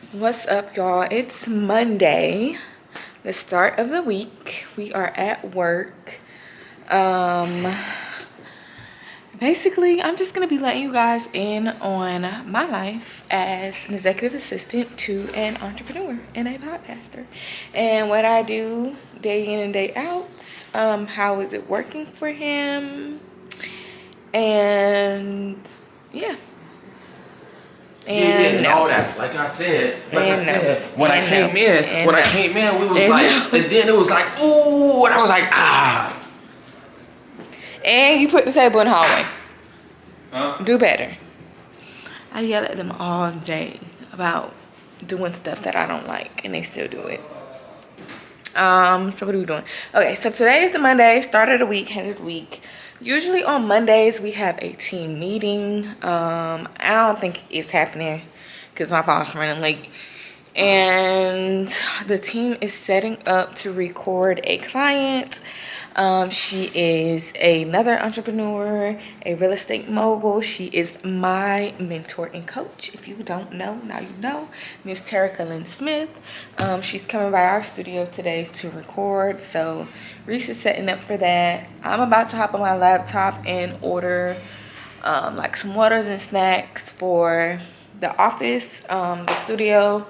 What's up, y'all? It's Monday, the start of the week. We are at work. Basically, I'm just gonna be letting you guys in on my life as an executive assistant to an entrepreneur and a podcaster, and what I do day in and day out. How is it working for him? And yeah. And all that. Like I said, when I came in, we was like, and then it was like, ooh, and I was like, ah. And you put the table in the hallway. Huh? Do better. I yell at them all day about doing stuff that I don't like, and they still do it. So what are we doing? Okay, so today is the Monday, start of the week, end of the week. Usually on Mondays we have a team meeting. I don't think it's happening because my boss running late. And the team is setting up to record a client. She is another entrepreneur, a real estate mogul. She is my mentor and coach. If you don't know, now you know. Miss Terrica Lynn Smith. She's coming by our studio today to record. So Reese is setting up for that. I'm about to hop on my laptop and order like some waters and snacks for the office, the studio.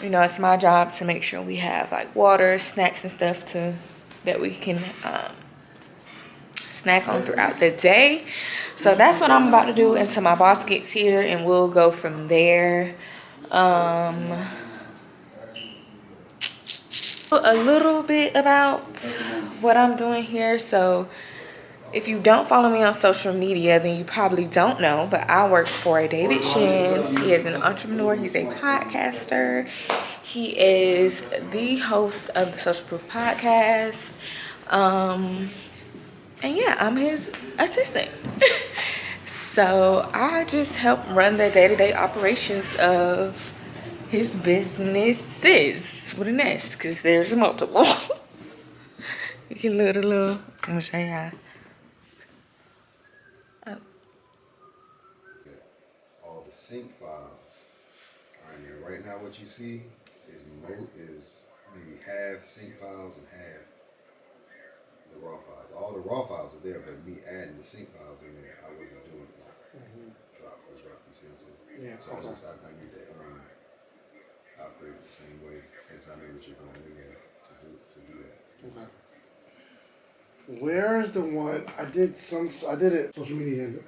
You know, it's my job to make sure we have like water, snacks and stuff that we can snack on throughout the day. So that's what I'm about to do until my boss gets here, and we'll go from there. A little bit about what I'm doing here. So if you don't follow me on social media, then you probably don't know, but I work for David Shands. He is an entrepreneur. He's a podcaster. He is the host of the Social Proof podcast. And yeah, I'm his assistant. So I just help run the day-to-day operations of his businesses with an S, because there's multiple. You can look at a little, I'm gonna show y'all. All the sync files are in there. Right now what you see is maybe half sync files and half the raw files. All the raw files are there, but me adding the sync files in there, I wasn't doing it like drop for drop, you see what I'm saying? Yeah, so okay. I need to operate the same way since I know what you're going to do that. Okay. Where is the one I did it social media handle.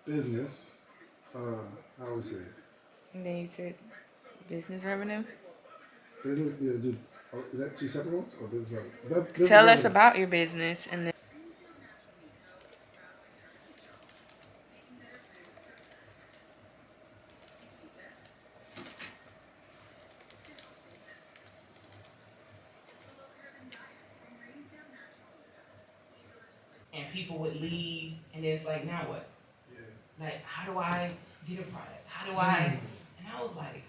Business. How would we say it? And then you said business revenue. Business, yeah, dude. Oh, is that two separate ones or business revenue? Business Tell us revenue. about your business and then. And people would leave, and then it's like, now what? Yeah. Like, how do I get a product? How do I? And I was like,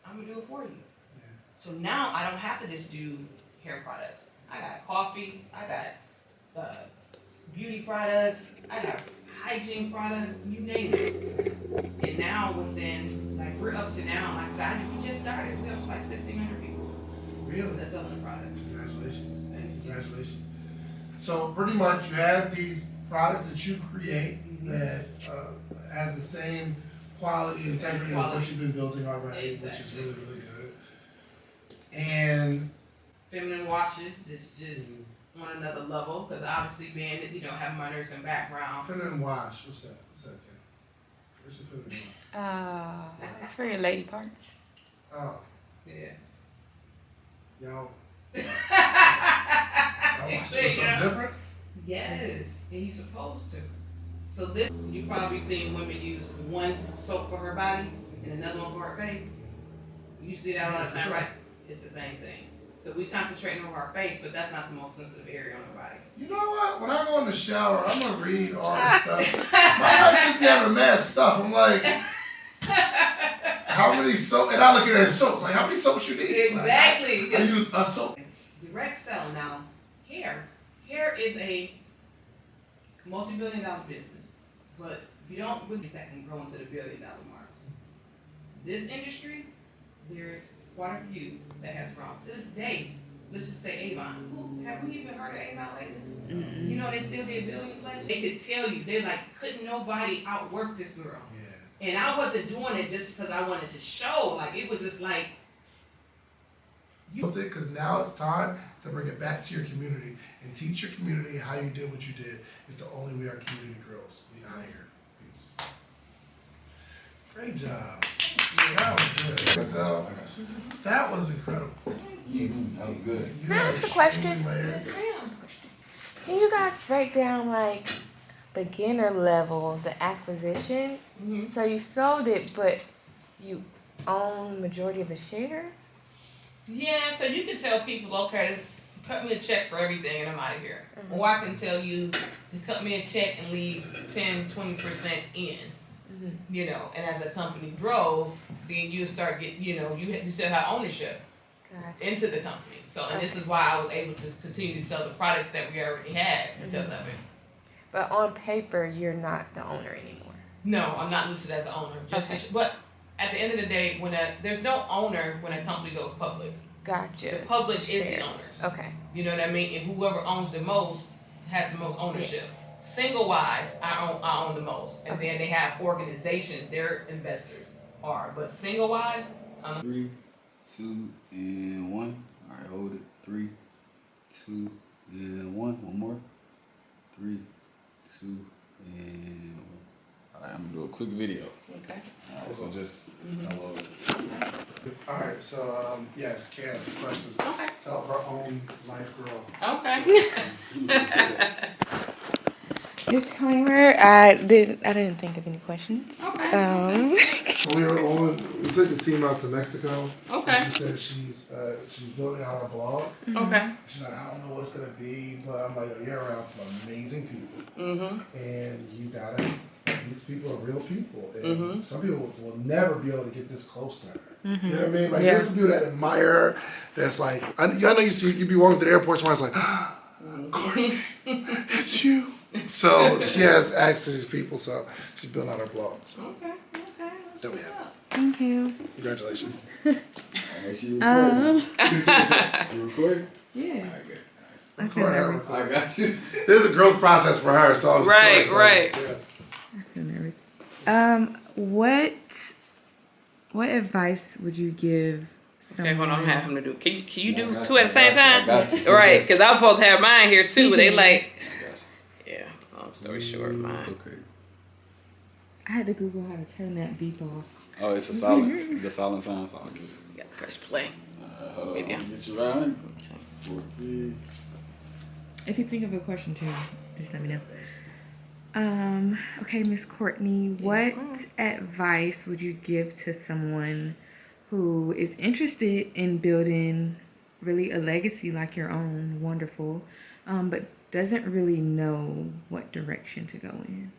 I'm gonna do it for you. Yeah. So now I don't have to just do hair products. I got coffee, I got beauty products, I have hygiene products, you name it. And now within, like, we're up to now, like I said, we just started. We're up to like 1,600 people Really? that's selling the products. Congratulations. Thank you. Congratulations. So pretty much you have these products that you create that has the same quality and integrity of what you've been building already, which is really, really good. And Feminine washes, just on another level, because obviously being, having my nursing background. feminine wash, what's that? Kid? Where's your feminine wash? It's for your lady parts. Oh, Yeah. y'all. I watched it something different. Yes, and you're supposed to. So this, you probably seen women use one soap for her body and another one for her face. You see that a lot of time, right? It's the same thing. So we concentrating on her face, but that's not the most sensitive area on her body. You know what? When I go in the shower, I'm gonna read all this stuff. My wife just be having mad stuff. I'm like, how many soap? And I look at that soaps. Like, how many soaps you need? Exactly. Like, I use a soap. Direct sell now. Hair is a multi-billion-dollar business, but You don't really that can grow into the $1 billion marks. This industry, there's quite a few that has grown. To this day, let's just say Avon. Have we even heard of Avon lately? Mm-mm. You know they still did billions last year? They could tell you, they're like, couldn't nobody outwork this girl. Yeah. And I wasn't doing it just because I wanted to show. Like, it was just like, Because now it's time to bring it back to your community and teach your community how you did what you did. It's the only way our community grows. We out of here. Peace. Great job. That was good. So, that was incredible. That was good. Can I ask a question? yes, ma'am. Can you guys break down like beginner level, the acquisition? Mm-hmm. So you sold it, but you own majority of the share? Yeah, so you can tell people, okay, cut me a check for everything and I'm out of here. Mm-hmm. Or I can tell you to cut me a check and leave 10-20% in. Mm-hmm. You know, and as the company grow, then you start getting, you still have ownership Gotcha. into the company. So, and this is why I was able to continue to sell the products that we already had because of it. But on paper, you're not the owner anymore. No, I'm not listed as an owner. Just Okay. but at the end of the day, there's no owner when a company goes public. Gotcha. The public is the Share. owners. Okay. You know what I mean? And whoever owns the most has the most ownership. Single wise, I own the most. And then they have organizations, their investors are. But single wise, I'm 3, 2, and 1. All right, hold it. 3, 2, and 1. One more. 3, 2, and 1. All right, I'm gonna do a quick video. okay. All right, so just upload it. Alright, so yes, Kay has some questions. Okay. Tell her own life girl. Okay. Disclaimer: I didn't think of any questions. Okay. So we took the team out to Mexico. Okay. She said she's building out our blog. Okay. She's like, I don't know what it's gonna be, but I'm like, you're around some amazing people. Mm-hmm. And you gotta, these people are real people. And some people will never be able to get this close to her. You know what I mean? Like, there's some people that admire her, that's like, I know you be walking to the airport, somebody's like, Courtney, it's you. So she has access to these people, so she's building out her blog. So Okay. there we have it. Thank you. Congratulations. All right, she recording. You recording? Yeah. Okay. I got you. There's a growth process for her, so I'm Right, so right. excited. Yes. I feel nervous. What advice would you give someone? Okay, hold on. I have him to do. Can you I do got two you, at the same I time? got you. Right, because I'm supposed to have mine here too. But they like, I got you. yeah. Long story short, mine. Okay. I had to Google how to turn that beep off. Oh, it's a silence. The silent sign. It's all good. You gotta press play. Hold on. Video. Get you right. Okay. If you think of a question too, just let me know. Okay, Miss Courtney, what advice would you give to someone who is interested in building really a legacy like your own, wonderful, but doesn't really know what direction to go in?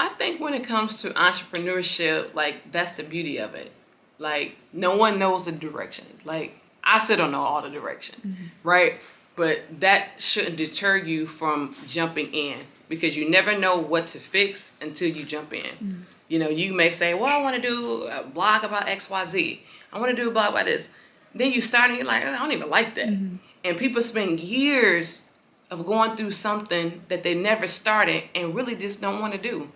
I think when it comes to entrepreneurship, like, that's the beauty of it. Like, no one knows the direction. Like, I still don't know all the direction, right? But that shouldn't deter you from jumping in, because you never know what to fix until you jump in. You know, you may say, well, I want to do a blog about XYZ. I want to do a blog about this. Then you start and you're like, I don't even like that. And people spend years of going through something that they never started and really just don't want to do.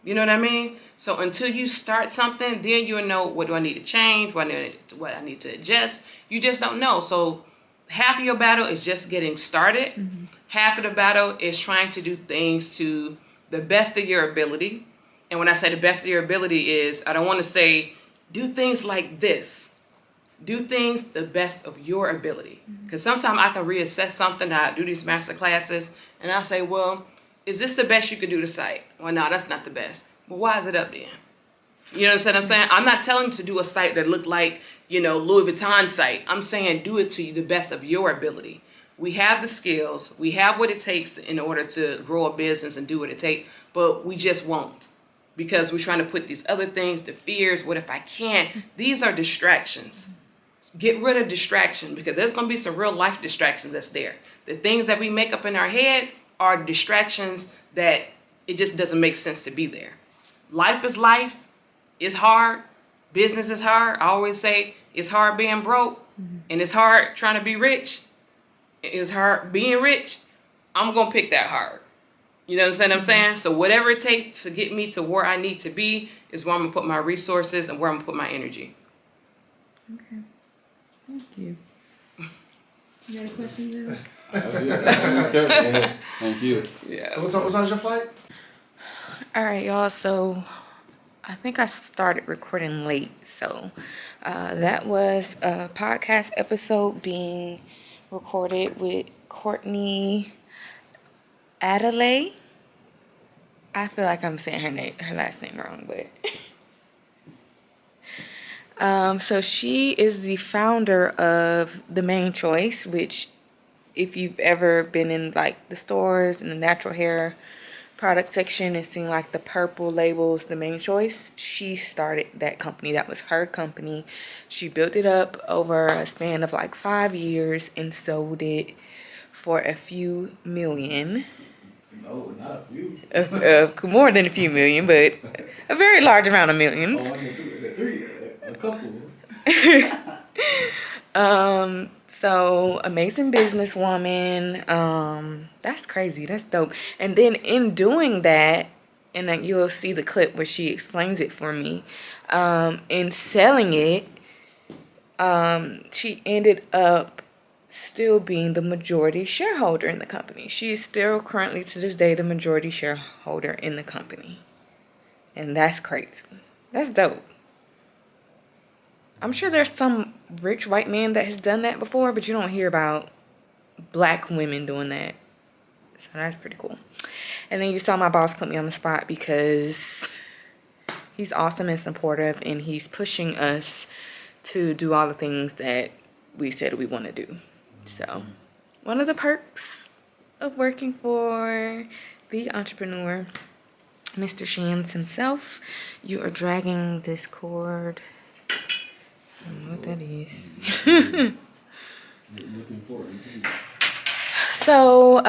You know what I mean? So until you start something, then you'll know, what do I need to change? What I need to adjust? You just don't know. So half of your battle is just getting started. Half of the battle is trying to do things to the best of your ability. And when I say the best of your ability is, I don't want to say do things like this. Do things the best of your ability. Because sometimes I can reassess something. I do these master classes and I'll say, well, is this the best you could do the site? Well, no, that's not the best. Well, why is it up then? You know what I'm saying? I'm not telling you to do a site that look like, Louis Vuitton site. I'm saying do it to the best of your ability. We have the skills. We have what it takes in order to grow a business and do what it takes, but we just won't, because we're trying to put these other things, the fears, what if I can't? These are distractions. Get rid of distraction, because there's going to be some real life distractions that's there. The things that we make up in our head are distractions that it just doesn't make sense to be there. Life is life. It's hard. Business is hard. I always say it's hard being broke, and it's hard trying to be rich. It's hard being rich. I'm going to pick that hard. You know what I'm saying? So whatever it takes to get me to where I need to be is where I'm going to put my resources and where I'm going to put my energy. Okay. Thank you. You got a question, Thank you. Yeah. What time's your flight? All right, y'all. So I think I started recording late. So that was a podcast episode being recorded with Courtney Adeleye. I feel like I'm saying her last name wrong, but so she is the founder of The Main Choice, which if you've ever been in like the stores in the natural hair product section and seen like the purple labels, The Main Choice, she started that company. That was her company. She built it up over a span of like 5 years and sold it for a few million. No, not a few. More than a few million, but a very large amount of millions. Oh, I get two. I said three. A couple. So amazing businesswoman. That's crazy. That's dope. And then in doing that, and then you'll see the clip where she explains it for me. In selling it, she ended up still being the majority shareholder in the company. She is still currently to this day the majority shareholder in the company. And that's crazy. That's dope. I'm sure there's some rich white man that has done that before, but you don't hear about black women doing that. So that's pretty cool. And then you saw my boss put me on the spot because he's awesome and supportive, and he's pushing us to do all the things that we said we want to do. So one of the perks of working for the entrepreneur, Mr. Shands himself. You are dragging this cord. I don't know what that is. Looking forward to. So,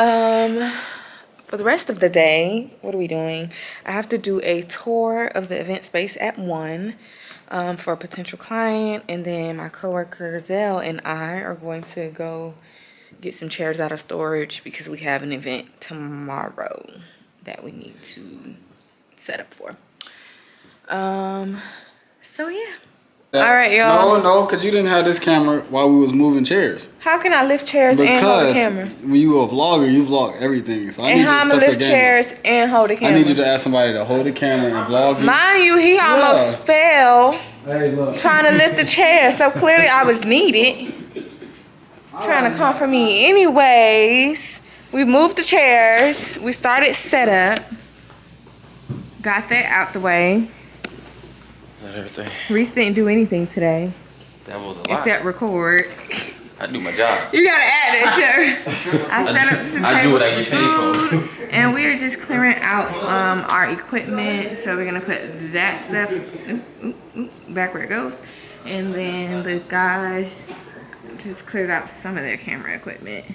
for the rest of the day, what are we doing? I have to do a tour of the event space at 1 for a potential client, and then my coworker Zell and I are going to go get some chairs out of storage because we have an event tomorrow that we need to set up for. So yeah. All right, y'all. No, because you didn't have this camera while we was moving chairs. How can I lift chairs and hold the camera? Because when you a vlogger, you vlog everything. So I need And you how to I'm step gonna your lift game chairs up. and hold the camera? I need you to ask somebody to hold the camera and vlog you. Mind you, he almost fell Hey, look. trying to lift the chair, so clearly I was needed. Trying to come for me. Anyways, we moved the chairs. We started setup. Got that out the way. Is that everything? Reese didn't do anything today That was a lot. except record. I do my job. You gotta add it, sir. I set up the I do what tables I get paid for food, and we are just clearing out our equipment. So we're gonna put that stuff back where it goes, and then the guys just cleared out some of their camera equipment.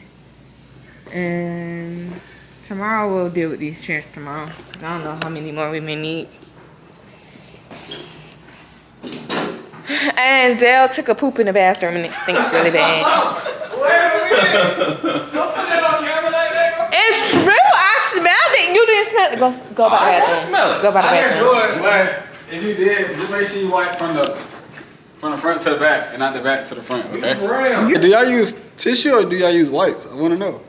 And tomorrow we'll deal with these chairs tomorrow, because I don't know how many more we may need. And Dale took a poop in the bathroom and it stinks really bad. Wait a minute. Don't put that on camera like that. It's true. I smelled it. You didn't smell it. Go by the I bathroom. smell it. Go by the I didn't bathroom. do it, but if you did, just make sure you wipe from the front to the back and not the back to the front, okay? Do y'all use tissue or do y'all use wipes? I want to know.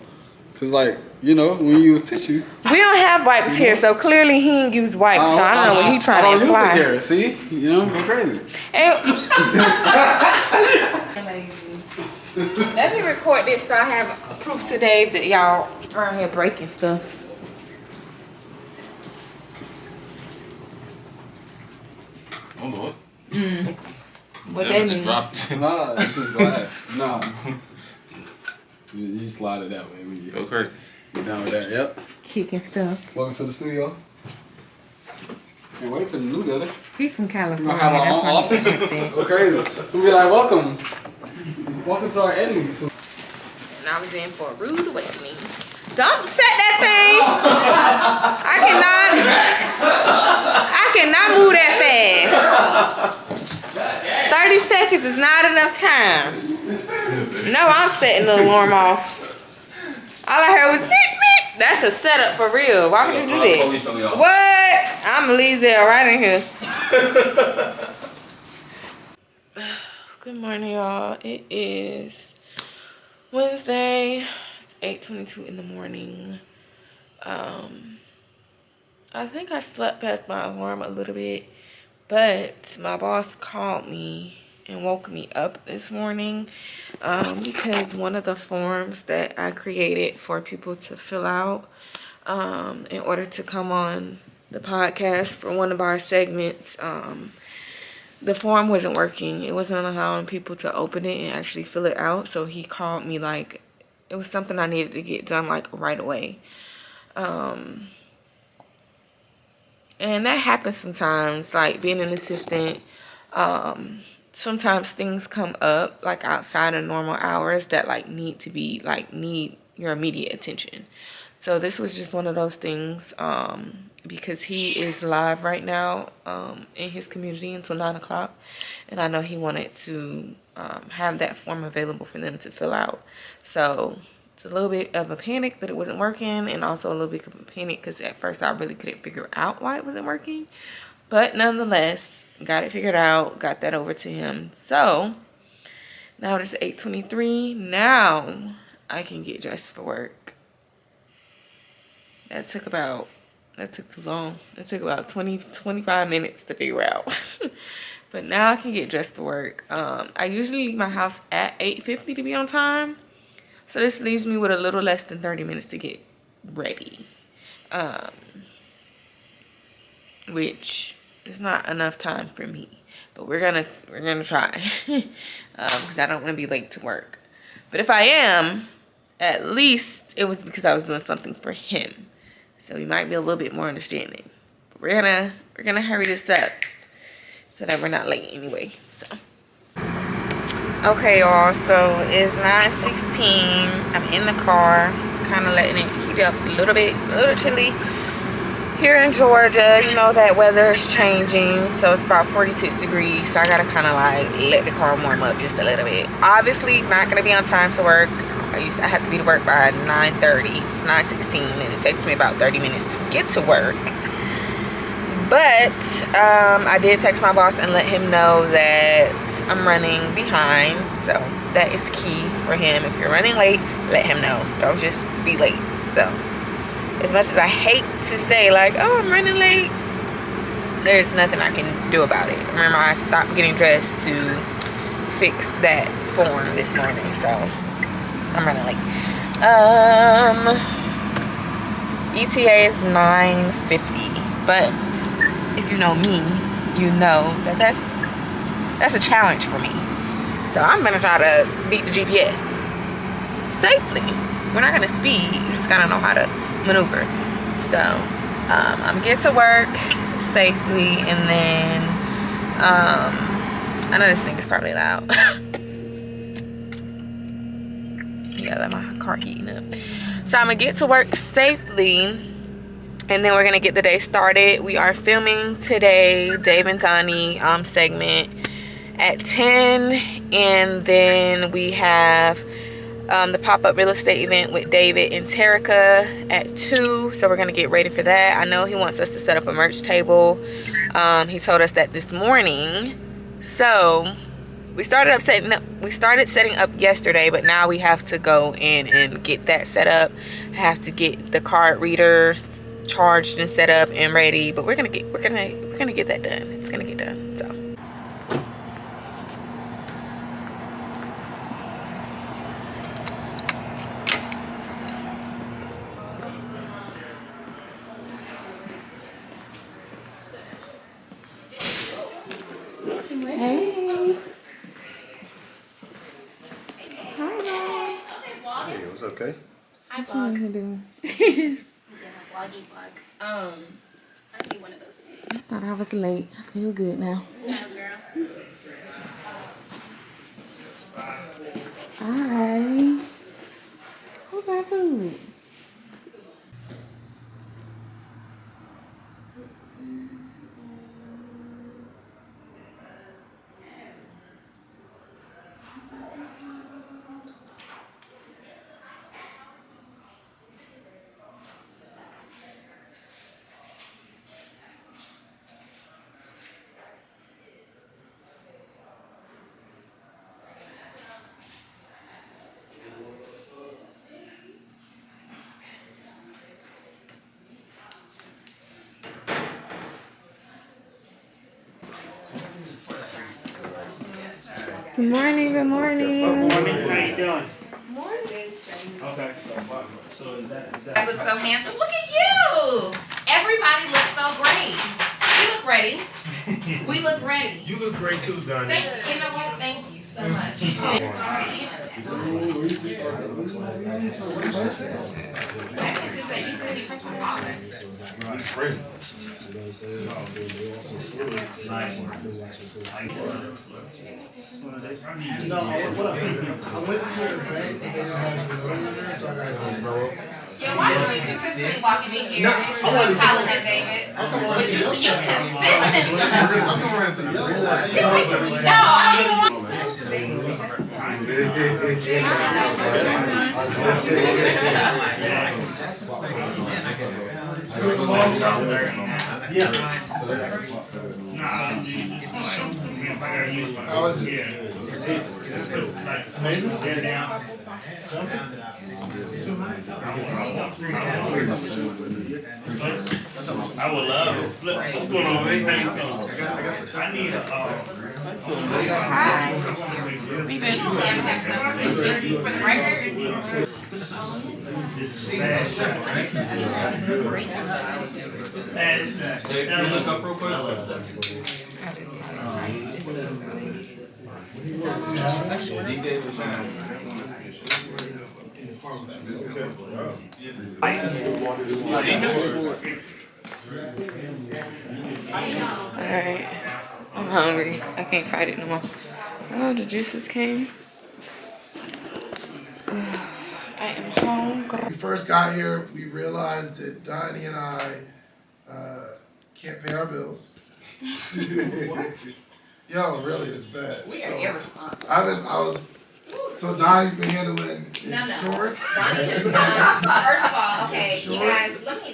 Because, like, you know, when you use tissue. We don't have wipes here, so clearly he didn't use wipes. So I don't know what he's trying to imply. I don't use the hair, see? You know, go crazy. Let me record this so I have proof today that y'all around here breaking stuff. Oh Lord. What that mean? Nah, this is glass. Nah. You slide it that way when you Go crazy. get done with that. Yep. Kicking stuff. Welcome to the studio. Can't wait till the new building. He from California. We're gonna have our That's own why he office. think that. Go crazy. We'll be like, welcome. Welcome to our editing. And I was in for a rude awakening. Don't set that thing. I cannot move that fast. 30 seconds is not enough time. No, I'm setting the alarm off. All I heard was beep, beep. That's a setup for real. Why would you do that? What? I'm gonna leave there right in here. Good morning, y'all. It is Wednesday. It's 8:22 in the morning. I think I slept past my alarm a little bit, but my boss called me and woke me up this morning because one of the forms that I created for people to fill out in order to come on the podcast for one of our segments, the form wasn't working. It wasn't allowing people to open it and actually fill it out. So he called me like it was something I needed to get done like right away. And that happens sometimes, like being an assistant. Sometimes things come up like outside of normal hours that like need your immediate attention. So this was just one of those things because he is live right now in his community until 9 o'clock. And I know he wanted to have that form available for them to fill out. So it's a little bit of a panic that it wasn't working, and also a little bit of a panic because at first I really couldn't figure out why it wasn't working. But nonetheless, got it figured out, got that over to him. So now it's 8:23. Now I can get dressed for work. That took too long. It took about 25 minutes to figure out. But now I can get dressed for work. I usually leave my house at 8:50 to be on time. So this leaves me with a little less than 30 minutes to get ready. Which is not enough time for me. But we're gonna try. Because I don't want to be late to work. But if I am, at least it was because I was doing something for him. So he might be a little bit more understanding. But we're gonna hurry this up so that we're not late anyway. So okay, y'all, so it's 9:16. I'm in the car, kind of letting it heat up a little bit. It's a little chilly here in Georgia. You know that weather is changing, so it's about 46 degrees. So I gotta kind of like let the car warm up just a little bit. Obviously, not gonna be on time to work. I have to be to work by 9:30. It's 9:16, and it takes me about 30 minutes to get to work. But I did text my boss and let him know that I'm running behind. So that is key for him. If you're running late, let him know. Don't just be late. So as much as I hate to say like, oh, I'm running late, there's nothing I can do about it. Remember, I stopped getting dressed to fix that form this morning. So I'm running late. ETA is 9:50. But if you know me, you know that that's a challenge for me. So I'm gonna try to beat the GPS safely. We're not gonna speed, you just gotta know how to maneuver. So I'm gonna get to work safely, and then I know this thing is probably loud. Yeah, let my car heating up. So I'm gonna get to work safely, and then we're gonna get the day started. We are filming today David and Donni segment at 10, and then we have the pop-up real estate event with David and Terrica at 2. So we're gonna get ready for that. I know he wants us to set up a merch table. He told us that this morning. So we started setting up yesterday, but now we have to go in and get that set up. I have to get the card reader charged and set up and ready, but we're gonna get that done. It's gonna get done. So hey. Hi, Hey, what's up, Kay? Hi, what vlog. you doing? Vloggy vlog. I need one of those things. I thought I was late. I feel good now. No, girl. Hi. Who got food? Good morning, good morning. Good morning, how you doing? Morning. Okay. So is that? I look so handsome. Look at you. Everybody looks so great. You look ready. We look ready. You look great too, Donni. Thank you. You know what? Thank you so much. You sent me Christmas flowers. No, I went to the bank, but they didn't have any notes in there, so I got to go. Yeah, why are you consistently walking in here and hollering at David? You consistently. Get away from me. No, I don't even want Still the long shot? Yeah. How is it? Amazing? I would love it. Flip, what's going on? Everything going? I need a, for the record. Look up real quick. Alright. I'm hungry. I can't fight it no more. Oh, the juices came. I am hungry. When we first got here, we realized that Donni and I can't pay our bills. Yo, really, it's bad. We are irresponsible. So Donnie's been handling No. insurance. Donnie has done. First of all, okay, you guys, let me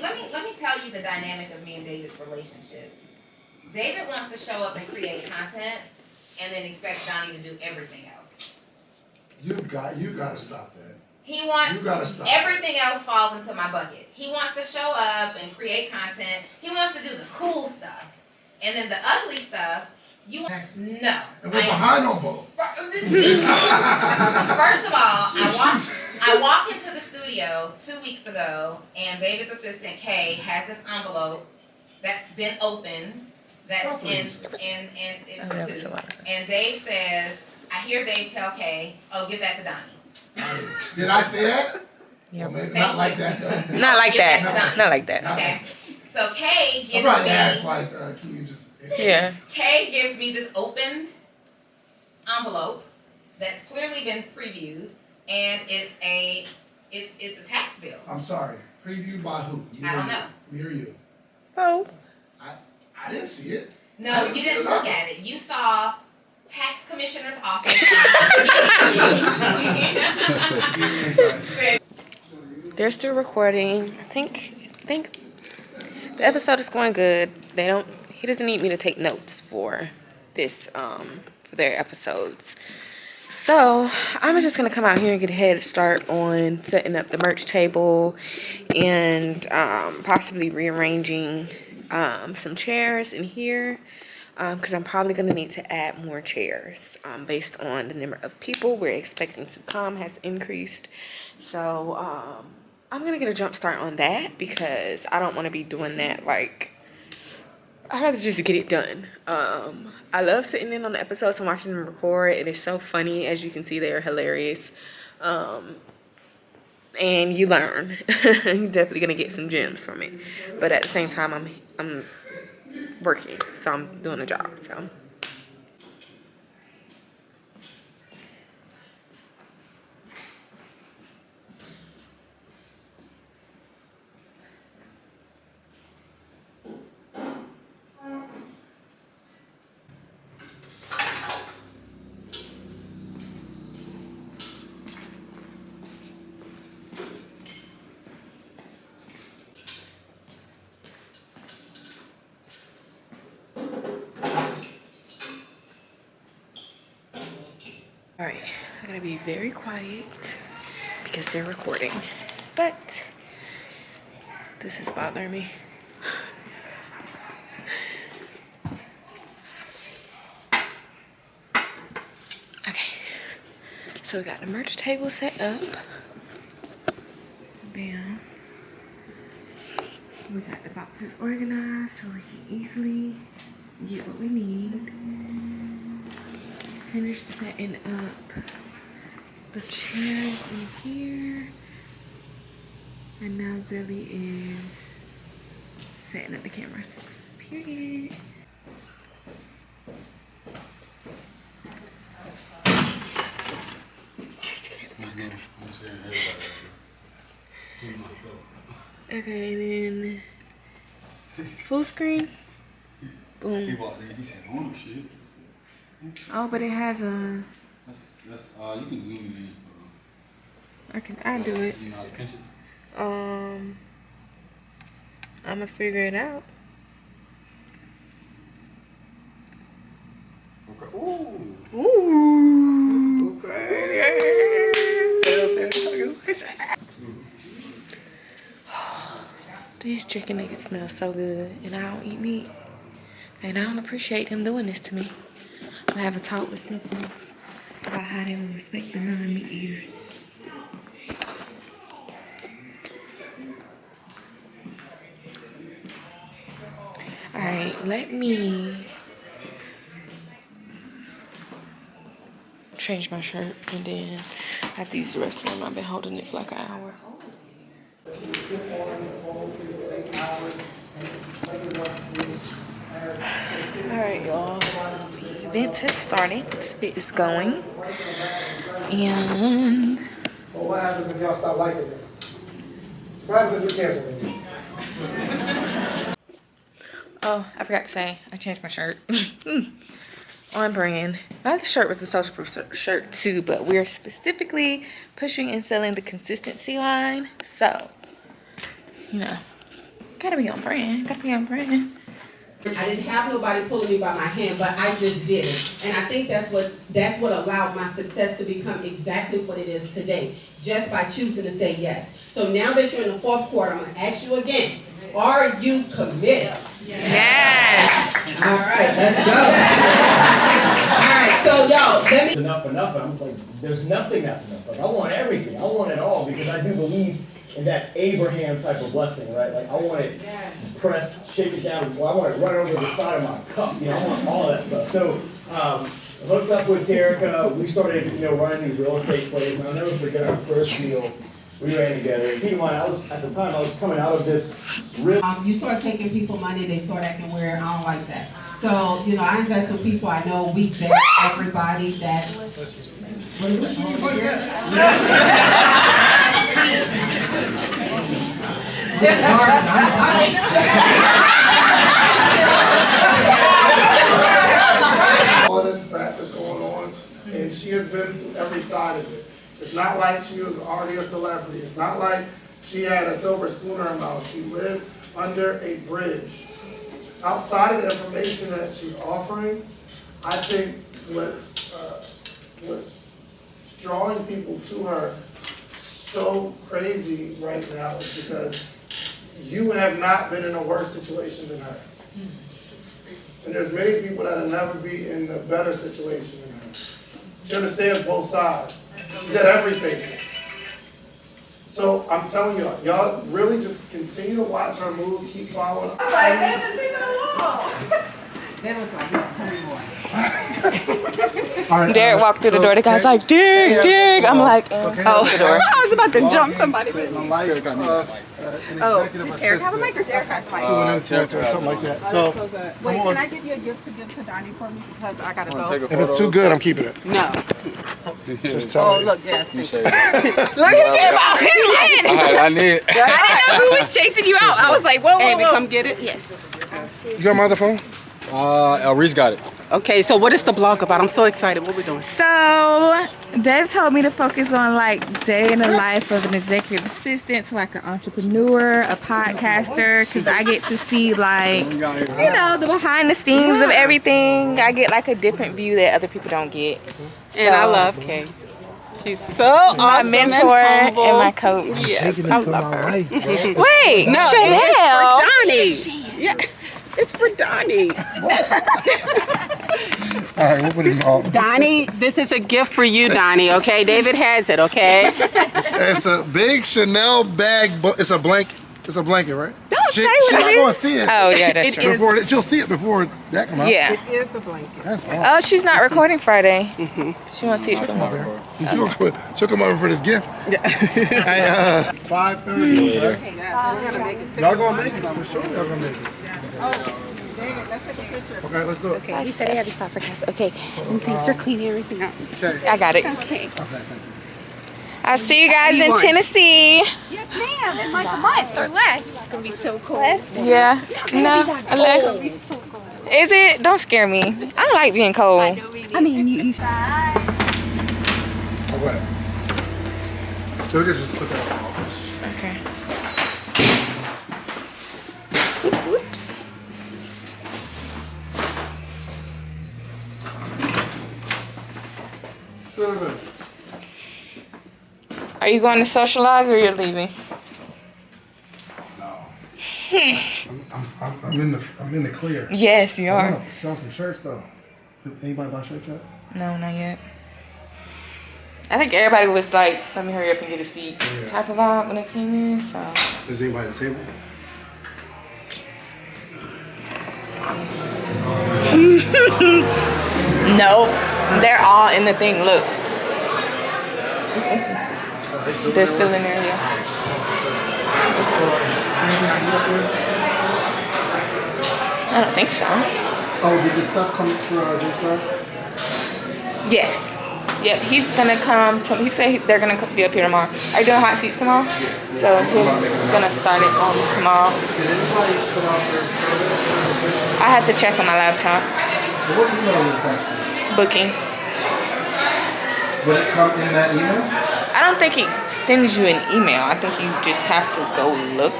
tell you the dynamic of me and David's relationship. David wants to show up and create content, and then expects Donnie to do everything else. You got to stop that. He wants You gotta stop. everything else falls into my bucket. He wants to show up and create content. He wants to do the cool stuff, and then the ugly stuff. Taxes. No. And we're behind on both. First of all, I walked into the studio 2 weeks ago, and David's assistant Kay has this envelope that's been opened. That's in it's two. And Dave says, I hear Dave tell Kay, "Oh, give that to Donni." Did I say that? Yeah, maybe not like that though. Not like Give that. to Not like that. Okay. So Kay I'm gives probably me. asked like, can you just? Yeah. Kay gives me this opened envelope that's clearly been previewed, and it's a tax bill. I'm sorry. Previewed by who? I don't know. Me or you? Both. I didn't see it. No, you didn't look at it. You saw tax commissioner's office. They're still recording. I think the episode is going good. He doesn't need me to take notes for this for their episodes. So I'm just gonna come out here and get a head start on setting up the merch table and possibly rearranging some chairs in here, because I'm probably gonna need to add more chairs based on the number of people we're expecting to come has increased. So I'm gonna get a jump start on that because I don't want to be doing that. Like, I'd rather just get it done. I love sitting in on the episodes and watching them record. It is so funny. As you can see, they are hilarious. And you learn. You're definitely gonna get some gems from it. But at the same time, I'm working, so I'm doing a job. So. Alright, I'm gonna be very quiet because they're recording, but this is bothering me. Okay, So we got the merch table set up. Bam. We got the boxes organized so we can easily get what we need. Finish setting up the chairs in here. And now Zelly is setting up the cameras. Period. Okay, then full screen. Boom. He said, "Oh shit." Oh, but it has a. That's you can zoom in. I do it. You know how to pinch it? I'ma figure it out. Okay. Ooh. Ooh. Okay. These chicken nuggets smell so good, and I don't eat meat, and I don't appreciate them doing this to me. I have a talk with Stephanie about how they will respect the non-meat eaters. All right, let me change my shirt, and then I have to use the restroom. I've been holding it for like an hour. Alright, y'all. The event has started. It is going. And Well, what happens if y'all stop liking it? What happens if you cancel it? oh, I forgot to say, I changed my shirt. On brand. My other shirt was a social proof shirt too, but we're specifically pushing and selling the consistency line. So, you know, gotta be on brand. Gotta be on brand. I didn't have nobody pulling me by my hand, but I just did it. And I think that's what allowed my success to become exactly what it is today, just by choosing to say yes. So now that you're in the fourth quarter, I'm gonna ask you again, are you committed? Yes! All right, let's go. All right, so y'all, let me. Enough. I'm like, there's nothing that's enough. Like, I want everything. I want it all because I do believe in that Abraham type of blessing, right? Like, I want it pressed, shake it down. Well, I want it right over the side of my cup. You know, I want all that stuff. So, hooked up with Terrica. We started, running these real estate plays. And I'll never forget our first deal we ran together. Keep in mind, at the time, I was coming out of this real. You start taking people money, they start acting weird. I don't like that. So, I invest in people I know. We vet everybody that. What is All this crap that's going on, and she has been through every side of it. It's not like she was already a celebrity. It's not like she had a silver spoon in her mouth. She lived under a bridge. Outside of the information that she's offering, I think what's drawing people to her so crazy right now is because you have not been in a worse situation than her. And there's many people that'll never be in a better situation than her. She understands both sides. She's at every table. So I'm telling y'all really just continue to watch her moves, keep following her. That was like, tell me more. Derek walked through the door. The guy's like, Derek. I'm like, oh, the door. I was about to jump somebody. Oh, Does Terrica have a mic or Derek has a mic? something like that. So, Wait, can I give you a gift to give to Donni for me? Because I gotta go. if it's too good, I'm keeping it. No. Just tell me. Look, yes. You Look, say. he came out. He did. I need. I didn't know who was chasing you out. I was like, whoa, whoa, whoa. Come get it. Yes. You got my other phone? Reese got it. Okay, so what is the blog about? I'm so excited. What we doing? So, Dave told me to focus on like day in the life of an executive assistant, so like an entrepreneur, a podcaster, because I get to see like, the behind the scenes of everything. I get like a different view that other people don't get. And I love Kay. She's so awesome, my mentor and and my coach. Yes, I love her. Wait, No, Chanel. it's for Donni. Yeah, it's for Donni. right, we'll put it in all. Donni, this is a gift for you, Donni, okay? David has it, okay? It's a big Chanel bag, but it's a blanket. It's a blanket, right? Don't say what She's it not is. going to see it. Oh, yeah, that's It true. is. Before she'll see it before that comes out. Yeah. It is a blanket. That's awesome. Oh, she's not recording Friday. She wants to see it tomorrow. She'll come over for this gift. Hey, it's 5:30. Okay? Y'all gonna make it for sure. Y'all gonna make it. Okay, let's do it. Okay, he said he had to stop for class. Okay, and thanks for cleaning everything up. Okay. I got it. Okay. Thank you. I'll see you guys in Tennessee. Yes, ma'am. In like a month or less. It's gonna be so cool. Yeah. No, unless. Is it? Don't scare me. I like being cold. I mean, you should. Okay. So we can just put that in the office. Okay. Are you going to socialize or you're leaving? No. I'm in the clear. Yes, you I'm are. gonna sell some shirts though. Did anybody buy shirts yet? No, not yet. I think everybody was like, let me hurry up and get a seat type of vibe when they came in, so. Is anybody at the table? No, they're all in the thing, look. It's empty. They're still in there, yeah. I don't think so. Oh, did this stuff come through J-Star? Yes. Yep, he's gonna come, he said they're gonna be up here tomorrow. Are you doing hot seats tomorrow? So he's gonna start it on tomorrow. Did anybody fill out their survey? I have to check on my laptop. What email is it attached to? Bookings. Would it come in that email? I don't think it sends you an email. I think you just have to go look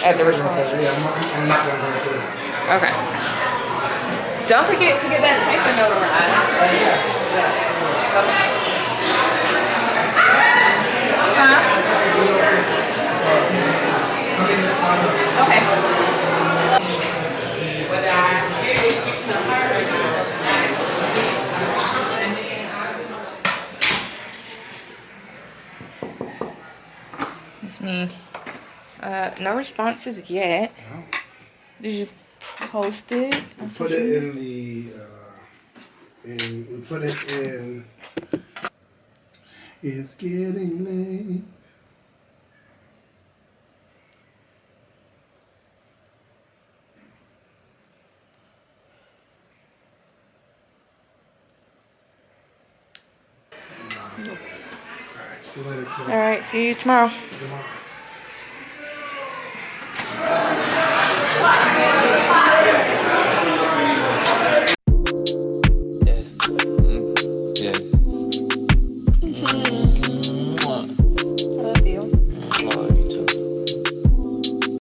at the responses. Yeah, I'm not gonna go through it. Okay. Don't forget to get that paper notarized. It's me. No responses yet. No. Did you post it? We put it in the, we put it in, it's getting late. All right, see you later. All right, see you tomorrow. Tomorrow.